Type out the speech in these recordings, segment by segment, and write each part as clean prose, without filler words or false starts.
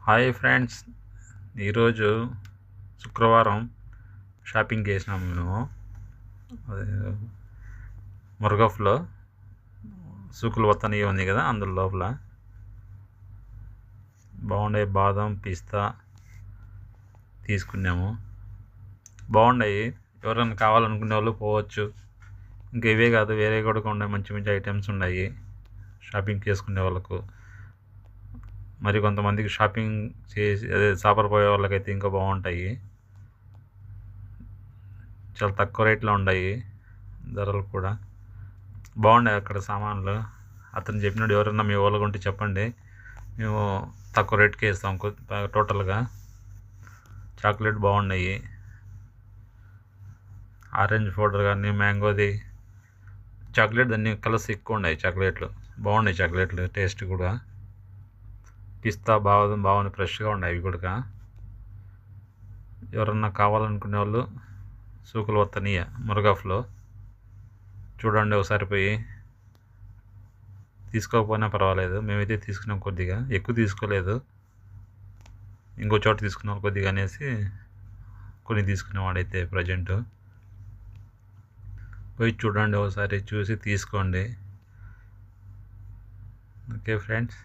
Hi friends, ఈరోజు శుక్రవారం shopping చేసినాము మేము. అదే మురగఫ్లో సూకులు వత్తనయ్య ఉంది కదా, అందులో లోపల బాగుండే బాదం పిస్తా తీసుకున్నాము. బాగున్నాయి, ఎవరైనా కావాలనుకునే వాళ్ళు పోవచ్చు. ఇంకా ఇవే కాదు, వేరే కూడా ఉన్నాయి, మంచి మంచి ఐటమ్స్ ఉన్నాయి షాపింగ్ చేసుకునే వాళ్ళకు. మరి కొంతమందికి షాపింగ్ చేసి అదే సాపర్ పోయే వాళ్ళకైతే ఇంకా బాగుంటాయి. చాలా తక్కువ రేట్లో ఉన్నాయి, ధరలు కూడా బాగున్నాయి. అక్కడ సామాన్లు అతను చెప్పినాడు, ఎవరైనా మీ వాళ్ళకు ఉంటే చెప్పండి, మేము తక్కువ రేట్కే ఇస్తాం. టోటల్గా చాక్లెట్ బాగున్నాయి, ఆరెంజ్ పౌడర్ కానీ మ్యాంగోది చాక్లెట్, దాన్ని కలర్స్ ఎక్కువ ఉన్నాయి. చాక్లెట్లు బాగున్నాయి, చాక్లెట్లు టేస్ట్ కూడా. పిస్తా బాగుంది, ఫ్రెష్గా ఉన్నాయి అవి కూడా. ఎవరన్నా కావాలనుకునే వాళ్ళు సూకులు వత్తనీయ మురగాఫ్లో చూడండి, ఒకసారి పోయి. తీసుకోకపోయినా పర్వాలేదు, మేమైతే తీసుకున్నాం, కొద్దిగా ఎక్కువ తీసుకోలేదు. ఇంకో చోట తీసుకున్నాం కొద్దిగా అనేసి కొన్ని తీసుకునేవాడైతే ప్రజెంట్. పోయి చూడండి, ఒకసారి చూసి తీసుకోండి. ఓకే ఫ్రెండ్స్,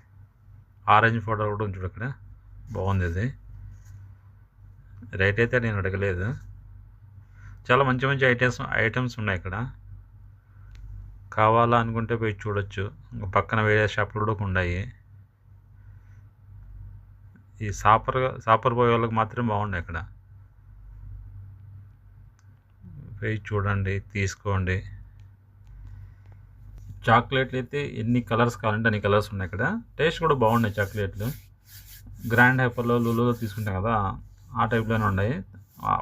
ఆరెంజ్ పౌడర్ కూడా ఉంది చూడు అక్కడ, బాగుంది అది. రేట్ అయితే నేను అడగలేదు. చాలా మంచి మంచి ఐటమ్స్ ఉన్నాయి ఇక్కడ. కావాలా అనుకుంటే పోయి చూడొచ్చు. ఇంకా పక్కన వేరే షాపులు కూడా ఉన్నాయి. ఈ సాపర్ పోయే వాళ్ళకి మాత్రమే బాగున్నాయి ఇక్కడ. పోయి చూడండి, తీసుకోండి. చాక్లెట్లు అయితే ఎన్ని కలర్స్ కావాలంటే అన్ని కలర్స్ ఉన్నాయి ఇక్కడ. టేస్ట్ కూడా బాగున్నాయి చాక్లెట్లు. గ్రాండ్ హైపర్లో లూలులో తీసుకుంటాం కదా, ఆ టైప్లోనే ఉన్నాయి.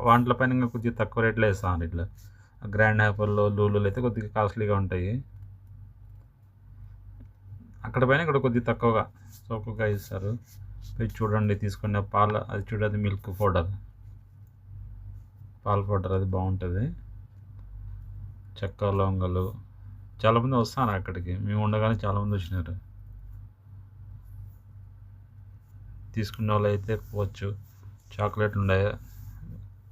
వాటిలో పైన ఇంకా కొద్దిగా తక్కువ రేట్లో ఇస్తాను. ఇట్లా గ్రాండ్ హైపర్లో లూలులో అయితే కొద్దిగా కాస్ట్లీగా ఉంటాయి. అక్కడ పైన ఇక్కడ కొద్దిగా తక్కువగా చౌకగా ఇస్తారు. పోయి చూడండి, తీసుకునే అది చూడండి, మిల్క్ పౌడర్, పాల పౌడర్, అది బాగుంటుంది. చెక్క లవంగలు, చాలామంది వస్తారు అక్కడికి, మేము ఉండగానే చాలామంది వచ్చినారు. తీసుకునే వాళ్ళు అయితే పోవచ్చు. చాక్లెట్లు ఉన్నాయి,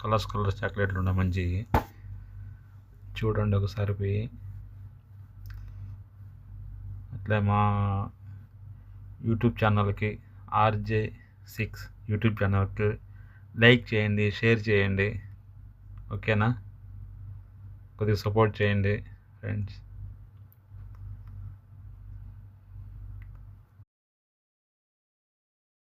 కలర్స్ చాక్లెట్లు ఉన్నాయి మంచివి. చూడండి ఒకసారి పోయి. అట్లే మా యూట్యూబ్ ఛానల్కి RJ6 యూట్యూబ్ ఛానల్కి లైక్ చేయండి, షేర్ చేయండి. ఓకేనా, కొద్దిగా సపోర్ట్ చేయండి ఫ్రెండ్స్.